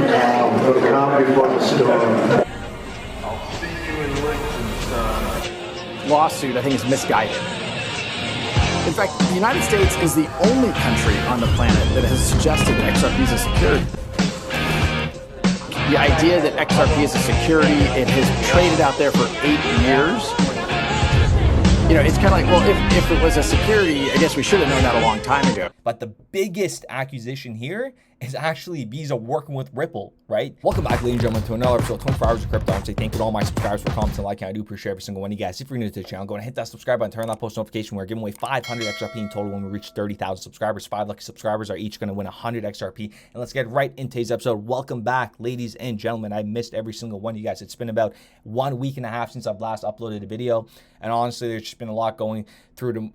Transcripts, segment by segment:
The calm before the storm. I'll see you in Liechtenstein. Lawsuit, I think, is misguided. In fact, the United States is the only country on the planet that has suggested that XRP is a security. The idea that XRP is a security, it has traded out there for 8 years. You know, it's kind of like, well, if it was a security, I guess we should have known that a long time ago. But the biggest accusation here is actually Visa working with Ripple, right? Welcome back, ladies and gentlemen, to another episode of 24 Hours of Crypto. I want to say thank you to all my subscribers for commenting and liking. I do appreciate every single one of you guys. If you're new to the channel, go and hit that subscribe button, turn on that post notification. We're giving away 500 XRP in total when we reach 30,000 subscribers. 5 lucky subscribers are each going to win 100 XRP. And let's get right into today's episode. Welcome back, ladies and gentlemen. I missed every single one of you guys. It's been about 1.5 weeks since I've last uploaded a video. And honestly, there's just been a lot going through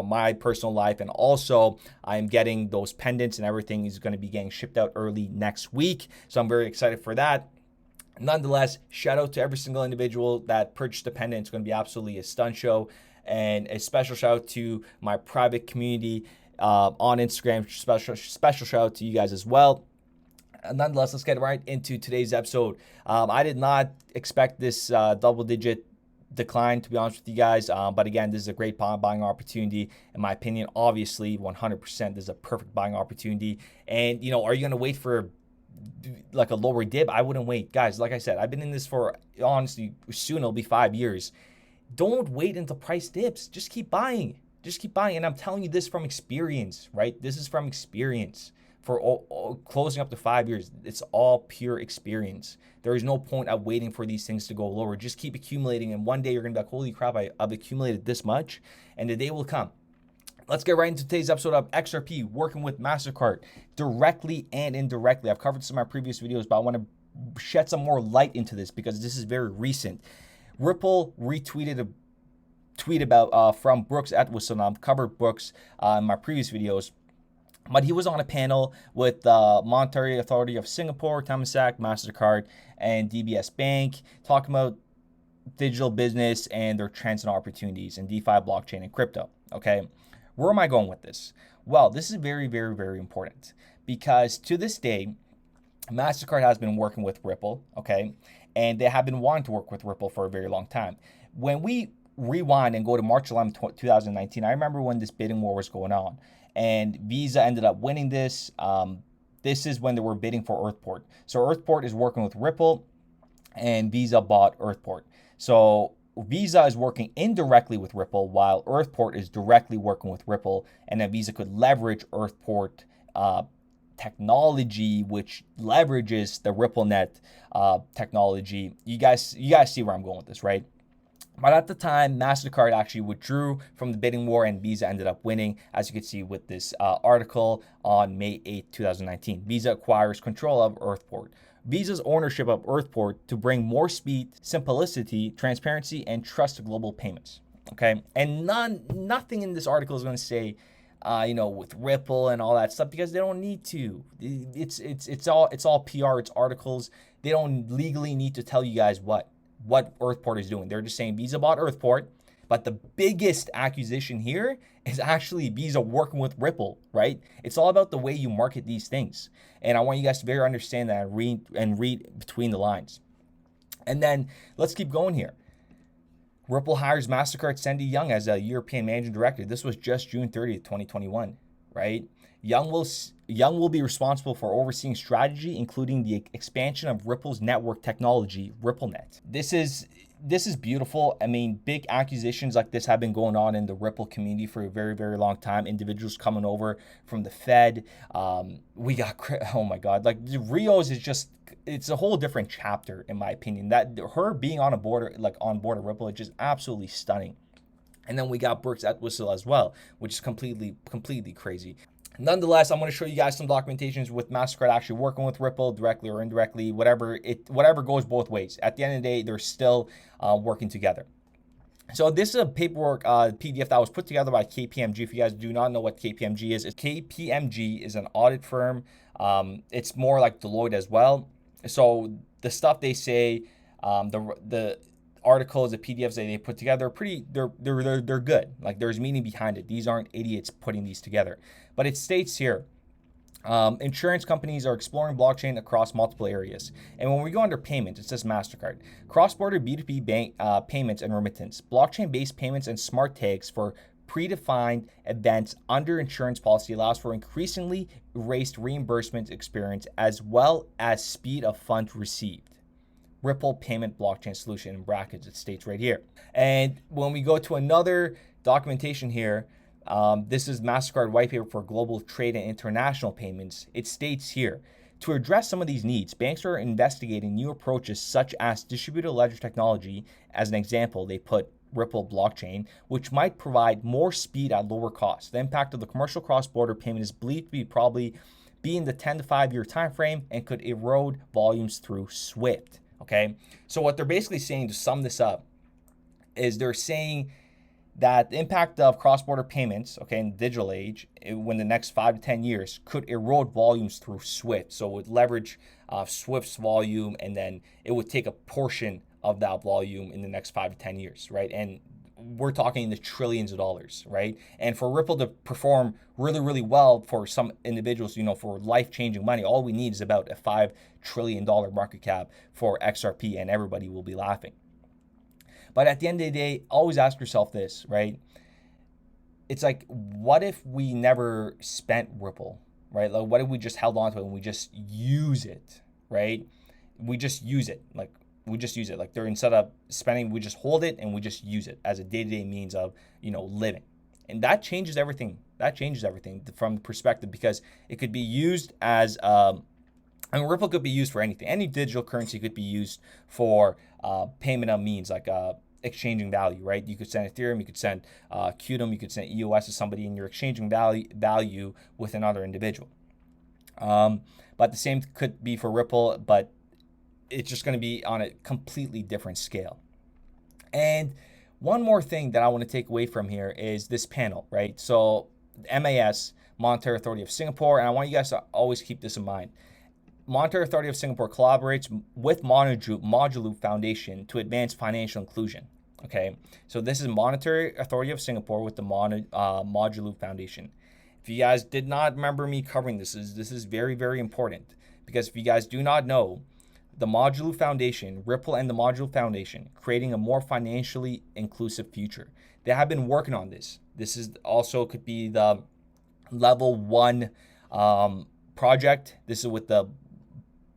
my personal life. And also, I'm getting those pendants and everything is going to be getting shipped out early next week. So I'm very excited for that. Nonetheless, shout out to every single individual that purchased a pendant. It's going to be absolutely a stunt show. And a special shout out to my private community on Instagram. Special shout out to you guys as well. Nonetheless, let's get right into today's episode. I did not expect this double-digit decline, to be honest with you guys, but again, this is a great buying opportunity in my opinion. Obviously 100% this is a perfect buying opportunity. And you know, are you going to wait for like a lower dip? I wouldn't wait, guys. Like I said, I've been in this for, honestly, soon it'll be 5 years. Don't wait until price dips. Just keep buying, and I'm telling you this from experience, right? This is from experience. For closing up to 5 years, it's all pure experience. There is no point of waiting for these things to go lower. Just keep accumulating, and one day you're going to be like, holy crap, I've accumulated this much, and the day will come. Let's get right into today's episode of XRP working with Mastercard directly and indirectly. I've covered some of my previous videos, but I want to shed some more light into this because this is very recent. Ripple retweeted a tweet about from Brooks Atwison. I've covered Brooks in my previous videos. But he was on a panel with the Monetary Authority of Singapore, Temasek, Mastercard, and DBS Bank, talking about digital business and their trends and opportunities in DeFi, blockchain, and crypto. Okay, where am I going with this? Well, this is very, very, very important because to this day, Mastercard has been working with Ripple, okay, and they have been wanting to work with Ripple for a very long time. When we rewind and go to March 11, 2019, I remember when this bidding war was going on. And Visa ended up winning this. This is when they were bidding for Earthport. So Earthport is working with Ripple, and Visa bought Earthport. So Visa is working indirectly with Ripple, while Earthport is directly working with Ripple. And then Visa could leverage Earthport technology, which leverages the RippleNet technology. You guys see where I'm going with this, right? But at the time, Mastercard actually withdrew from the bidding war and Visa ended up winning, as you can see with this article on May 8, 2019. Visa acquires control of Earthport. Visa's ownership of Earthport to bring more speed, simplicity, transparency, and trust to global payments. Okay, and nothing in this article is going to say, you know, with Ripple and all that stuff, because they don't need to. It's all PR. It's articles. They don't legally need to tell you guys what Earthport is doing. They're just saying Visa bought Earthport, but the biggest accusation here is actually Visa working with Ripple, right? It's all about the way you market these things. And I want you guys to very understand that and read between the lines. And then let's keep going here. Ripple hires Mastercard Sandy Young as a European managing director. This was just June 30th, 2021, right? Young will be responsible for overseeing strategy, including the expansion of Ripple's network technology, RippleNet. This is beautiful. I mean, big accusations like this have been going on in the Ripple community for a very, very long time. Individuals coming over from the Fed. We got, oh my God, like Rio's is just, it's a whole different chapter in my opinion. That her being on board of Ripple is just absolutely stunning. And then we got Brooks Atwison as well, which is completely crazy. Nonetheless, I'm going to show you guys some documentations with Mastercard actually working with Ripple directly or indirectly, whatever goes both ways. At the end of the day, they're still working together. So this is a paperwork PDF that was put together by KPMG. If you guys do not know what KPMG is, KPMG is an audit firm. It's more like Deloitte as well. So the stuff they say, the articles, the PDFs that they put together, they're good. Like there's meaning behind it. These aren't idiots putting these together. But it states here, Insurance companies are exploring blockchain across multiple areas. And when we go under payments, it says Mastercard. Cross-border B2B bank payments and remittance. Blockchain-based payments and smart tags for predefined events under insurance policy allows for increasingly raised reimbursement experience as well as speed of funds received. Ripple payment blockchain solution, in brackets, it states right here. And when we go to another documentation here, this is Mastercard white paper for global trade and international payments. It states here, to address some of these needs, banks are investigating new approaches such as distributed ledger technology. As an example, they put Ripple blockchain, which might provide more speed at lower cost. The impact of the commercial cross-border payment is believed to be probably in the 10 to 5 year time frame and could erode volumes through SWIFT. Okay, so what they're basically saying, to sum this up, is they're saying that the impact of cross-border payments, okay, in the digital age, when the next 5 to 10 years, could erode volumes through SWIFT. So it would leverage SWIFT's volume, and then it would take a portion of that volume in the next 5 to 10 years, right? And we're talking in the trillions of dollars, right? And for Ripple to perform really, really well for some individuals, for life-changing money, all we need is about a $5 trillion market cap for XRP, and everybody will be laughing. But at the end of the day, always ask yourself this, right? It's like, what if we never spent Ripple, right? Like, what if we just held on to it and we just use it, right? We just use it. Like, they're, instead of spending, we just hold it and we just use it as a day-to-day means of, living. And that changes everything. That changes everything from the perspective, because it could be used as, Ripple could be used for anything. Any digital currency could be used for payment of means, like exchanging value, right? You could send Ethereum, you could send Qtum, you could send EOS to somebody, and you're exchanging value with another individual. But the same could be for Ripple, but it's just going to be on a completely different scale. And one more thing that I want to take away from here is this panel, right? So MAS, Monetary Authority of Singapore, and I want you guys to always keep this in mind. Monetary Authority of Singapore collaborates with Module Foundation to advance financial inclusion. Okay, so this is Monetary Authority of Singapore with the Module Foundation. If you guys did not remember me covering this is very, very important, because if you guys do not know, the Module Foundation, Ripple and the Module Foundation, creating a more financially inclusive future. They have been working on this. This is also could be the level 1 project. This is with the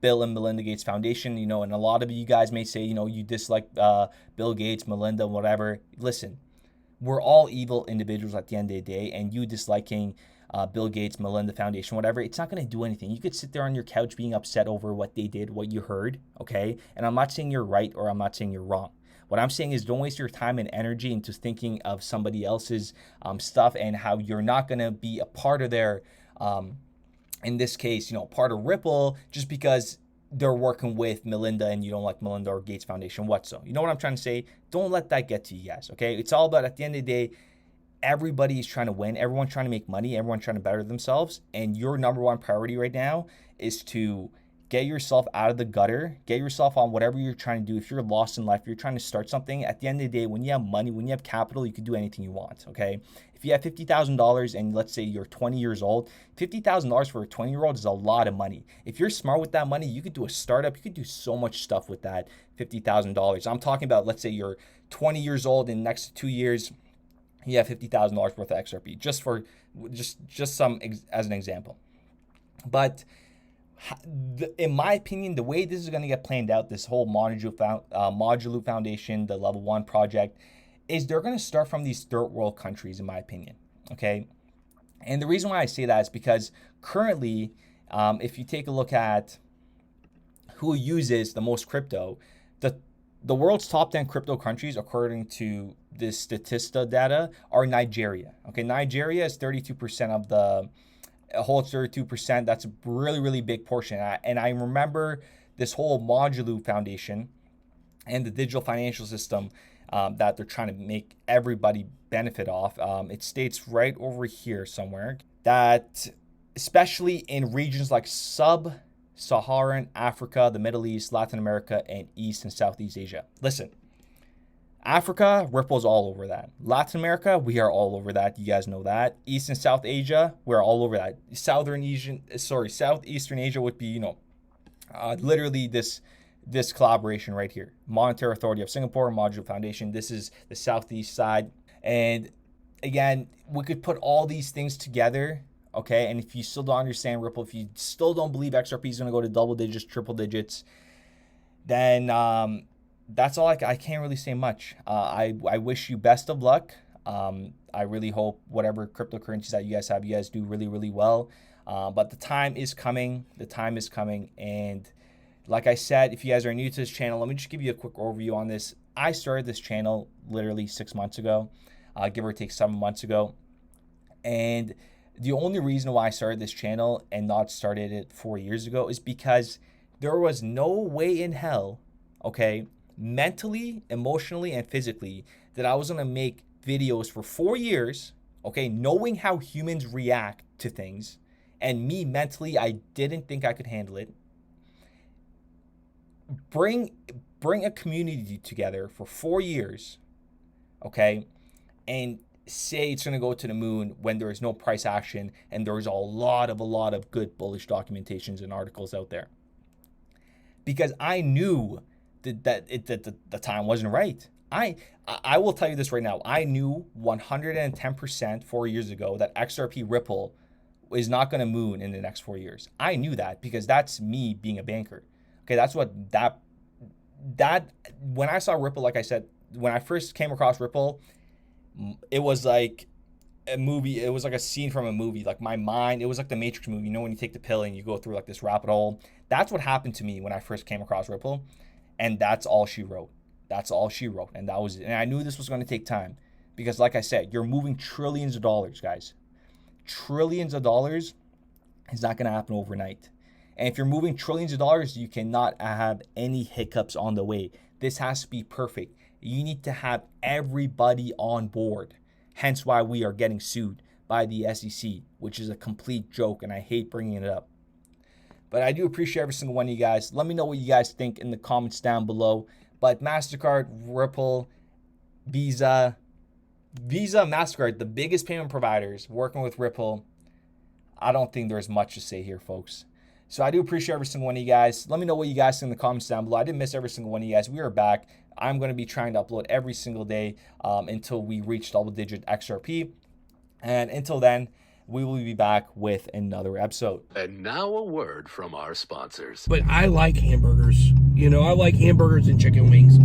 Bill and Melinda Gates Foundation, and a lot of you guys may say, you dislike Bill Gates, Melinda, whatever. Listen, we're all evil individuals at the end of the day, and you disliking Bill Gates, Melinda Foundation, whatever, it's not going to do anything. You could sit there on your couch being upset over what they did, what you heard, okay? And I'm not saying you're right or I'm not saying you're wrong. What I'm saying is, don't waste your time and energy into thinking of somebody else's stuff and how you're not going to be a part of their, in this case, part of Ripple, just because they're working with Melinda and you don't like Melinda or Gates Foundation, what so? You know what I'm trying to say? Don't let that get to you guys, okay? It's all about, at the end of the day, everybody is trying to win. Everyone's trying to make money. Everyone's trying to better themselves. And your number one priority right now is to get yourself out of the gutter, get yourself on whatever you're trying to do. If you're lost in life, you're trying to start something, at the end of the day, when you have money, when you have capital, you can do anything you want, okay? If you have $50,000 and let's say you're 20 years old, $50,000 for a 20-year-old is a lot of money. If you're smart with that money, you could do a startup. You could do so much stuff with that $50,000. I'm talking about, let's say you're 20 years old and next to 2 years, you have $50,000 worth of XRP, just some as an example. But in my opinion, the way this is going to get planned out, this whole Module Foundation, the level 1 project, is they're going to start from these third world countries, in my opinion. Okay, and the reason why I say that is because currently, if you take a look at who uses the most crypto, the world's top 10 crypto countries, according to this Statista data, are Nigeria. Okay, Nigeria is 32% of the, holds 32%. That's a really, really big portion. And I remember this whole Module Foundation and the digital financial system that they're trying to make everybody benefit off. It states right over here somewhere that especially in regions like Sub-Saharan Africa, the Middle East, Latin America, and East and Southeast Asia. Listen, Africa, Ripple's all over that. Latin America, we are all over that. You guys know that. East and South Asia, we're all over that. Southeastern Asia would be, you know, literally this collaboration right here. Monetary Authority of Singapore, Module Foundation. This is the southeast side. And again, we could put all these things together, okay? And if you still don't understand Ripple, if you still don't believe XRP is going to go to double digits, triple digits, then that's all. I can't really say much. I wish you best of luck. I really hope whatever cryptocurrencies that you guys do really, really well. But the time is coming. The time is coming. And like I said, if you guys are new to this channel, let me just give you a quick overview on this. I started this channel literally 6 months ago, give or take 7 months ago. And the only reason why I started this channel and not started it 4 years ago is because there was no way in hell, okay, mentally, emotionally, and physically, that I was going to make videos for 4 years, okay, knowing how humans react to things. And me mentally, I didn't think I could handle it. Bring a community together for 4 years, okay, and say it's going to go to the moon when there is no price action and there's a lot of good bullish documentations and articles out there. Because I knew that the time wasn't right. I will tell you this right now. I knew 110% 4 years ago that XRP Ripple is not going to moon in the next 4 years. I knew that because that's me being a banker. Okay, that's what that when I saw Ripple, like I said, when I first came across Ripple, it was like a movie. It was like a scene from a movie. Like my mind, it was like the Matrix movie. You know, when you take the pill and you go through like this rabbit hole. That's what happened to me when I first came across Ripple, and that's all she wrote. That's all she wrote, and that was it. And I knew this was going to take time because, like I said, you're moving trillions of dollars, guys. Trillions of dollars is not going to happen overnight. And if you're moving trillions of dollars, you cannot have any hiccups on the way. This has to be perfect. You need to have everybody on board. Hence why we are getting sued by the SEC, which is a complete joke, and I hate bringing it up. But I do appreciate every single one of you guys. Let me know what you guys think in the comments down below. But Mastercard, Ripple, Visa, Mastercard, the biggest payment providers working with Ripple, I don't think there's much to say here, folks. So I do appreciate every single one of you guys. Let me know what you guys think in the comments down below. I didn't miss every single one of you guys. We are back. I'm going to be trying to upload every single day until we reach double-digit XRP. And until then, we will be back with another episode. And now a word from our sponsors. But I like hamburgers. You know, I like hamburgers and chicken wings.